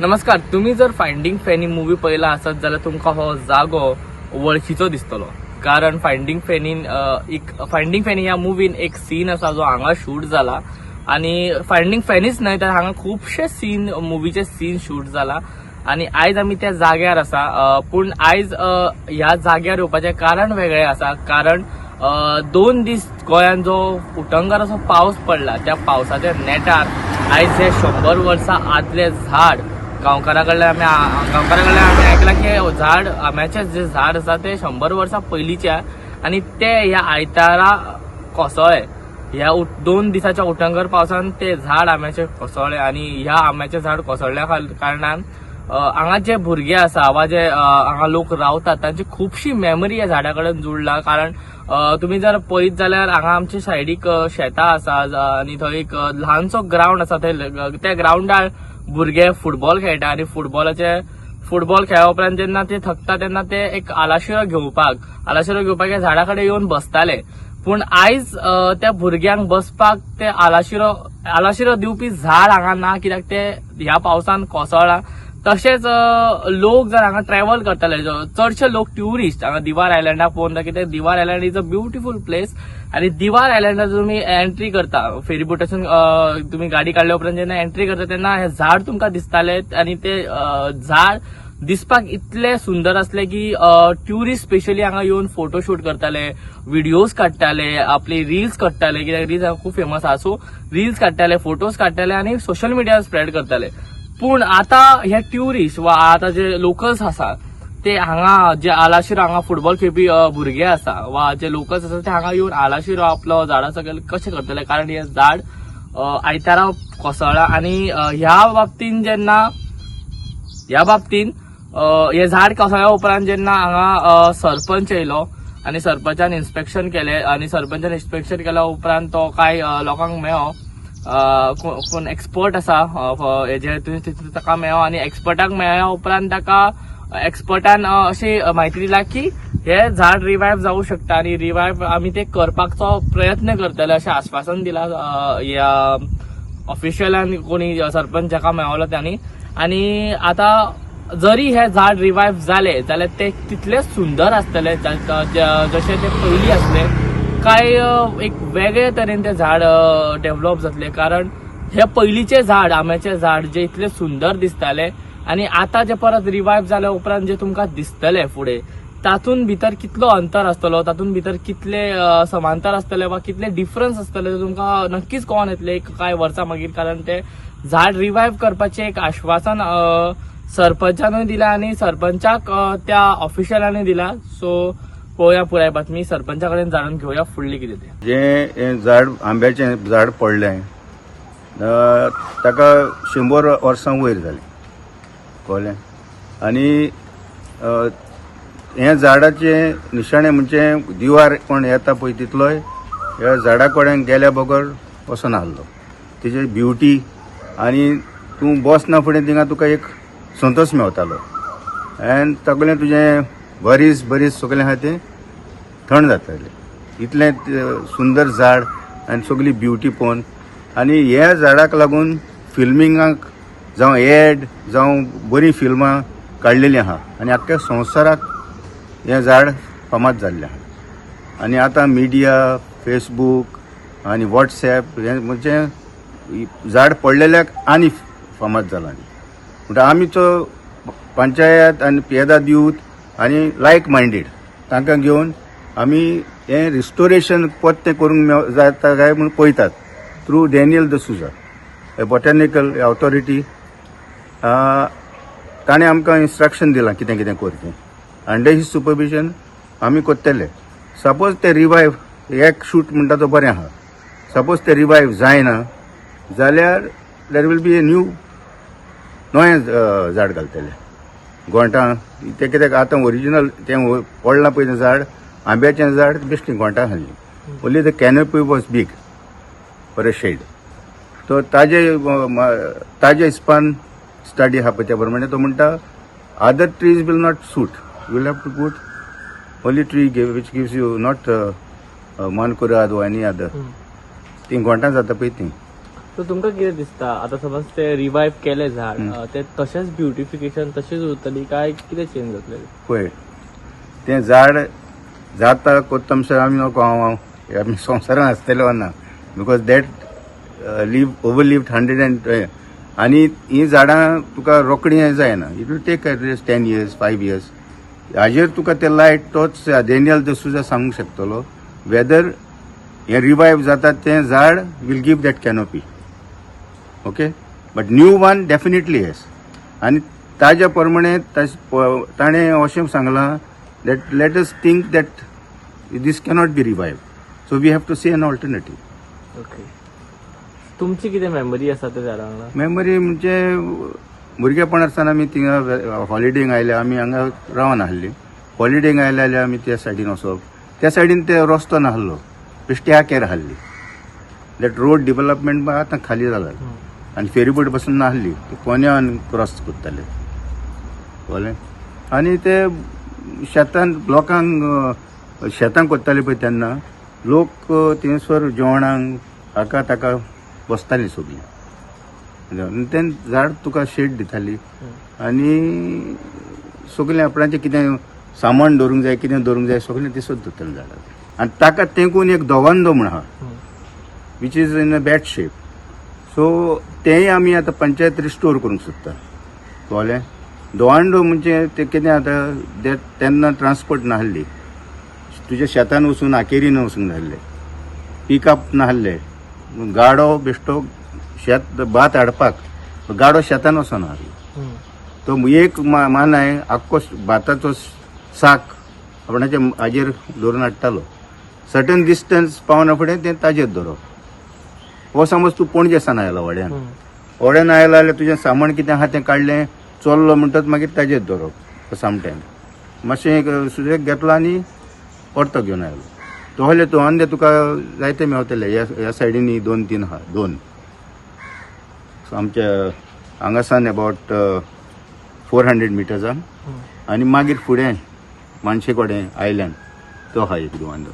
नमस्कार. तुम्ही जर फायंडिंग फॅनी मूवी पहिला असत जाल्यार तुमकां हो जागो वळखीचो दिसतलो. कारण फायंडिंग फॅनी ह्या मुवीन एक सीन असा जो हांगा शूट जाला आणि फायंडिंग फॅनीच न्हय तर हांगा खूपशे मुवीचे सीन शूट जाला आणि आयज आमी त्या जाग्यार आसा. पूण आयज ह्या जाग्यार येवपाचें कारण वेगळें आसा. कारण 2 दीस गोंयान जो उटंगार असो पावस पडला त्या पावसाच्या नेटार आयज हे 100 वर्सां आदले झाड गांवकारां कडल्यान आमी आयकलां की झाड आंब्याचें जे झाड आसा ते 100 वर्सां पयलींचे आणि ते ह्या आयतारा कोसळ्ळे. ह्या 2 दिसाच्या उटंगार पावसान ते झाड आंब्याचे कोसळ्ळे आणि ह्या आंब्याचे झाड कोसळ्ळ्या कारणान हांगा जे भुरगे आसा वा जे हांगा लोक रावतात तांची खूबशी मेमरी ह्या झाडा कडेन जुळला. कारण तुम्ही जर पळयत जाल्यार हांगा आमच्या सायडीक शेतां आसा आणि थंय एक ल्हानसो ग्राउंड आसा. त्या ग्राउंडार भुरगे फुटबॉल खेळटा आणि फुटबॉल खेळ्या उपरांत जेन्ना ते थकता तेन्ना ते एक आलाशिरो घेवपाक ह्या झाडा कडेन येवन बसताले. पूण आयज त्या भुरग्यांक बसपाक ते आलाशिरो दिवपी झाड हांगा ना, कित्याक ते ह्या पावसान कोसळ्ळा. तशेंच लोक जर हांगा ट्रॅव्हल करताले, चडशे लोक ट्युरिस्ट हांगा दिवार आयलँडाक पळोवन, कित्याक Divar island is a beautiful place. आणि दिवार आयलँडार तुम्ही एंट्री करता फेरीबोटासून तुम्ही गाडी काडल्या उपरांत जेन्ना एंट्री करता तेन्ना हे झाड तुमकां दिसताले आणि ते झाड दिसपाक इतले सुंदर असले की ट्युरिस्ट स्पेशली हांगा येवन फोटोशूट करताले, व्हिडिओज काडटाले, आपले रील्स काडटाले, कित्याक रील्स खूप फेमस आहा. सो रील्स काडटाले, फोटोज काडटाले आणि सोशल मिडियार स्प्रेड करताले. पूण आता हे ट्युरिस्ट वा आता जे लोकल्स आसा ते हांगा जे आलाशिरो हांगा फुटबॉल खेळपी भुरगे आसा वा जे लोकल्स आसा ते हांगा येवन आलाशिरो आपलो झाडा सकयल कशें करतले, कारण हे झाड आयतारा कोसळ्ळा. आणि ह्या बाबतीन हे झाड कोसळ्या उपरांत जेन्ना हांगा सरपंच येयलो आणि सरपंचान इन्स्पेक्शन केले आणि सरपंचान इन्स्पेक्शन केल्या उपरांत तो कांय लोकांक मेळ्ळो, कोण एक्सपर्ट आसा हेजे ताका मेळ्ळो आणि एक्सपर्टाक मेळ्ळ्या उपरांत ताका एक्सपर्टान अशी म्हायती दिला की हे झाड रिवायव्ह जावं शकता आणि रिवायव्ह आमी ते करपाचो प्रयत्न करतले अशें आश्वासन दिला ह्या ऑफिशियलान, कोणी सरपंच जाका मेळ्ळो त्यांनी. आणि आता जरी हे झाड रिवायव्ह जाले जाल्यार ते तितलेच सुंदर आसतले जशे ते पयलीं आसले. काय एक वेगळे तरेन ते झाड डेव्हलप जातले. कारण हे पयलींचे झाड आंब्याचे झाड जे इतले सुंदर दिसताले आणि आता जे परत रिवायव्ह जाल्या उपरांत जे तुमकां दिसतले फुडें तातूंत भितर कितलो अंतर आसतलो, तातूंत भितर कितले समांतर आसतले वा कितले डिफरन्स आसतले ते तुमकां नक्कीच कळोन येतले एक कांय वर्सां मागीर. कारण ते झाड रिवायव्ह करपाचें एक आश्वासन सरपंचानूय दिला आणि सरपंचाक त्या ऑफिशियलांनी दिला. सो पळोवया पुराय बातमी, सरपंचा कडेन जाणून घेवया फुडली कितें तें. जे झाड आंब्याचें झाड पडलें ताका 100 वर्सां वयर जालीं कळ्ळें. आनी हे झाडाचें निशाणें म्हणजे दिवार कोण येता पळय तितलोय ह्या झाडा कडेन गेल्या बगर वचना आसलो. तेजी ब्युटी आनी तूं बसना फुडें थिंगा तुका एक संतोश मेवतालो आनी सगळें तुजें बरीस सगळें आहा तें थंड जातालें. इतलें सुंदर झाड आनी सगळी ब्युटी पळोवन. आनी ह्या झाडाक लागून फिल्मिंगाक जावं एड जावं बरीं फिल्मां काडलेलीं आहा आनी आख्ख्या संवसाराक हें झाड फामाद जाल्लें आहा. आनी आतां मिडिया, फेसबूक आनी वॉट्सॅप हें म्हणजे झाड पडलेल्याक आनी फामाद जालां. म्हणटा आमीचो पंचायत आनी पियेदाद यूथ आनी लायक मायंडेड तांकां घेवन आमी हें रिस्टोरेशन तें करूंक जाता काय म्हूण पळयतात थ्रू डॅनियल डसुजा, ए बॉटॅनिकल ऑथॉरिटी. ताणें आमकां इन्स्ट्रक्शन दिलां कितें करचें. अंडर हीज सुपरविजन आमी करतले. सपोज ते रिवायव्ह एक शूट म्हणटा तो बरें आहा. सपोज ते रिवायव्ह जायना जाल्यार देर वील बी ए नवें झाड घालतले गोंठां. ते कित्याक आतां ओरिजिनल तें पडलां पळय तें झाड आंब्याचें झाड बेश्टें गोंठां घाललें. Only the canopy was big for a shade. तो ताजे हिसपान स्टडी आहा पळय त्या प्रमाणे तो म्हणटा other trees will not suit. You will have to put only tree which gives you not Mankurad वा एनी अदर. ती गोंठां जाता पळय ती सो तुमकां कितें दिसता आतां समज ते रिवायव केले झाड ते तशेंच ब्युटिफिकेशन तशीच उरतली काय कितें चेंज जातलें? पळय तें झाड जाता कोत्ता म्हणसर आमी नको आमी संवसारान आसतले ना बिकॉज दॅट ओवर लिव्ड 100 आनी ही झाडां तुका रोखडी हें जायना. It will take 10 years 5 years. हाजेर तुका ते लायट तोच डेनियल डिसूजा सांगूंक शकतलो वेदर हे रिवायव जाता तें झाड will give that canopy. Okay but new one definitely yes. आनी ताज्या प्रमाणे ताणें अशें सांगलां that let us think that this cannot be revive. So we have to see an alternative. Okay. तुमची कितें मेमरी आसा त्या झाडां वांगडा? मेमरी म्हणजे भुरगेपण आसतना आमी थिंगा हॉलिडेक आयले आमी हांगा रावन आसली. हॉलिडेक आयले जाल्यार आमी त्या सायडीन वचप. त्या सायडीन ते रस्तो नासलो बेश्टी आकेर आसली. दॅट रोड डेव्हलपमेंट आतां खाली जाला आनी फेरीबोट बसून नासली ती पोन्यान क्रॉस करताले कळ्ळें. आनी ते शेतान लोकांक शेतां कोत्ताले पळय तेन्ना लोक थंयसर जेवणाक हाका ताका बसतालीं सगळीं. तें झाड तुका शेड दिताली आनी सगळें आपणाचें कितें सामान दवरूंक जाय कितें दवरूंक जाय सगळें दिसत दवरतालें झाडार. आनी ताका तेंकून एक दोवांदो म्हण आहा which is in a bad shape. So तेंय आमी आतां पंचायत रिस्टोर करूंक सोदता कळ्ळें. दोवांडो म्हणजे ते कितें आतां तेन्ना ट्रान्सपोर्ट नासली. तुज्या शेतान वचून आकेरीन वचूंक नासलें. पिकअप नासलें. गाडो बेश्टो शेत भात हाडपाक गाडो शेतान वचना. तो एक मानाय आख्खो भाताचो साक आपणाच्या हाजेर दवरून हाडटालो. सर्टन डिस्टन्स पावना फुडें तें ताजेर दवरप. हो समज तूं पणजे सावन आयला व्हड्यान आयला जाल्यार तुजें सामान कितें आहा तें काडलें चल्लो म्हणटच मागीर ताजेर दवरप सामट्यान. मातशें सुजेक घेतलो आनी परतो घेवन आयलो. तो हले तो अंदे तुका जायते मेवतले. ह्या सायडीन 2-3 आहा 2. सो आमच्या हांगासान अबावट 400 मिटर्स आनी मागीर फुडें मानशेकोडे आयलँड तो आहा एक दोन.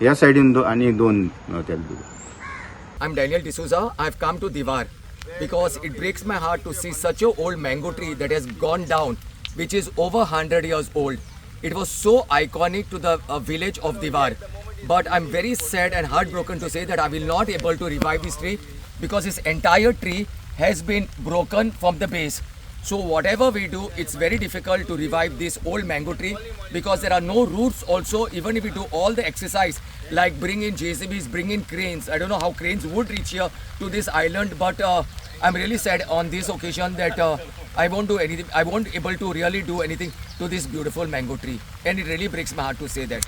ह्या सायडीन आनी 2 मेवतले. I'm Daniel D'Souza. I've come to Diwar because it breaks my heart to see such a old mango tree that has gone down, which is over 100 years old. It was so iconic to the village of Diwar. But I'm very sad and heartbroken to say that I will not able to revive this tree because this entire tree has been broken from the base. So whatever we do, it's very difficult to revive this old mango tree because there are no roots also. Even if we do all the exercise like bring in JCBs, bring in cranes, I don't know how cranes would reach here to this island, but I'm really sad on this occasion that I won't do anything. I won't able to really do anything to this beautiful mango tree, and it really breaks my heart to say that.